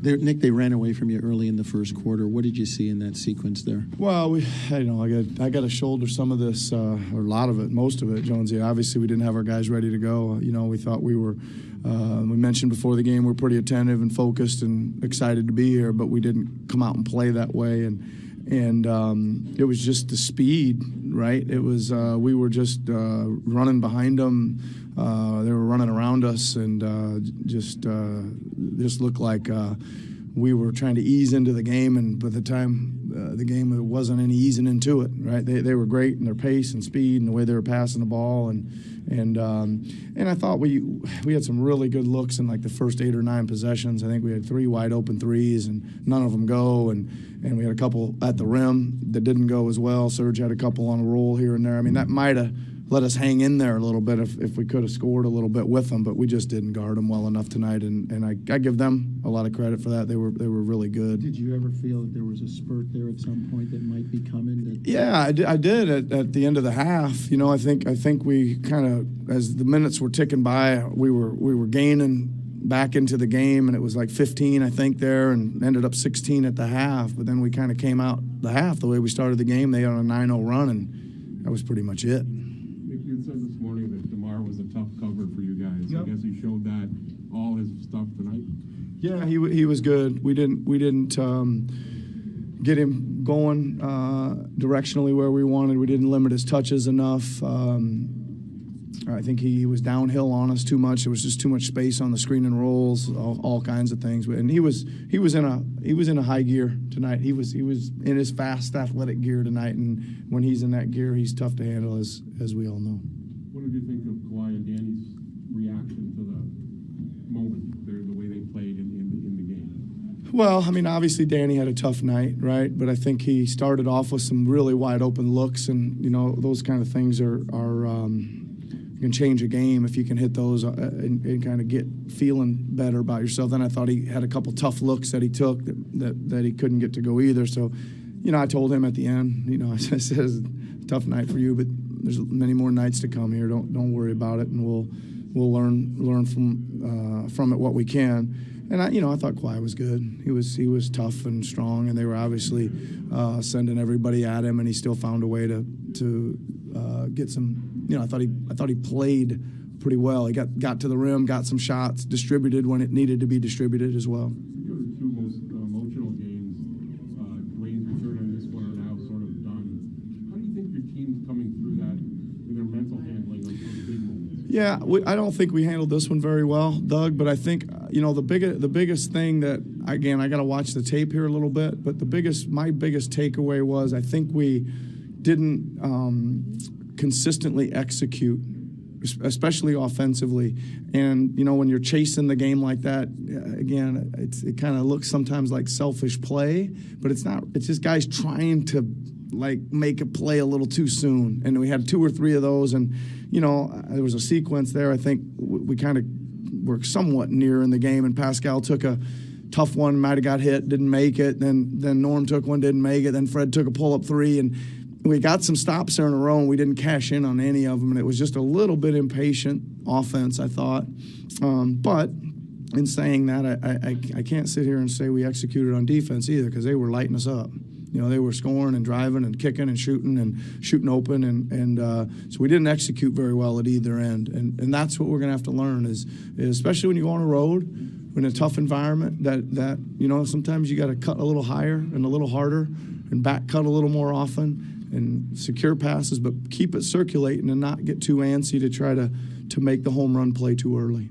Nick, they ran away from you early in the first quarter. What did you see in that sequence there? Well, I got to shoulder some of this, or a lot of it, most of it, Jonesy. Obviously, we didn't have our guys ready to go. We thought we were. We mentioned before the game we're pretty attentive and focused and excited to be here, but we didn't come out and play that way. And it was just the speed, right? It was we were just running behind them. They were running around us, and just looked like we were trying to ease into the game. And by the time the game, it wasn't any easing into it, right? They were great in their pace and speed and the way they were passing the ball, and I thought we had some really good looks in like the first 8 or 9 possessions. I think we had 3 wide open threes, and none of them go, and we had a couple at the rim that didn't go as well. Serge had a couple on a roll here and there. I mean, that might have let us hang in there a little bit if we could have scored a little bit with them, but we just didn't guard them well enough tonight, and I give them a lot of credit for that. They were really good. Did you ever feel that there was a spurt there at some point that might be coming? Yeah, I did at the end of the half. I think we kind of, as the minutes were ticking by, we were gaining back into the game, and it was like 15, I think, there, and ended up 16 at the half. But then we kind of came out the half the way we started the game. They on a 9-0 run, and that was pretty much it. You said this morning that DeMar was a tough cover for you guys. Yep. I guess he showed that all his stuff tonight. Yeah, he was good. We didn't get him going directionally where we wanted. We didn't limit his touches enough. I think he was downhill on us too much. There was just too much space on the screen and rolls, all kinds of things. And he was in a high gear tonight. He was in his fast, athletic gear tonight. And when he's in that gear, he's tough to handle, as we all know. What did you think of Kawhi and Danny's reaction to the moment, the way they played in the game? Well, I mean, obviously Danny had a tough night, right? But I think he started off with some really wide open looks, and those kind of things are can change a game if you can hit those and kind of get feeling better about yourself. Then I thought he had a couple tough looks that he took that he couldn't get to go either. So, I told him at the end, I said, it's a tough night for you, but there's many more nights to come here. Don't worry about it, and we'll learn from it what we can. And I thought Kawhi was good. He was tough and strong, and they were obviously sending everybody at him, and he still found a way to get some. I thought he played pretty well. He got to the rim, got some shots, distributed when it needed to be distributed as well. Your 2 most emotional games, Dwayne's return and this one are now sort of done. How do you think your team's coming through that with their mental handling of the big moments? Yeah, I don't think we handled this one very well, Doug. But I think the biggest thing that, again, I got to watch the tape here a little bit. But my biggest takeaway was I think we didn't consistently execute, especially offensively. And when you're chasing the game like that, again, it kind of looks sometimes like selfish play, but it's not. It's just guys trying to make a play a little too soon. And we had 2 or 3 of those, and there was a sequence there. I think we kind of were somewhat near in the game, and Pascal took a tough one, might have got hit, didn't make it. Then Norm took one, didn't make it. Then Fred took a pull-up 3, and we got some stops there in a row, and we didn't cash in on any of them, and it was just a little bit impatient offense, I thought. But in saying that, I can't sit here and say we executed on defense either, because they were lighting us up. They were scoring and driving and kicking and shooting open, and so we didn't execute very well at either end. And that's what we're going to have to learn is especially when you go on a road in a tough environment, that sometimes you got to cut a little higher and a little harder and back cut a little more often and secure passes, but keep it circulating and not get too antsy to try to make the home run play too early.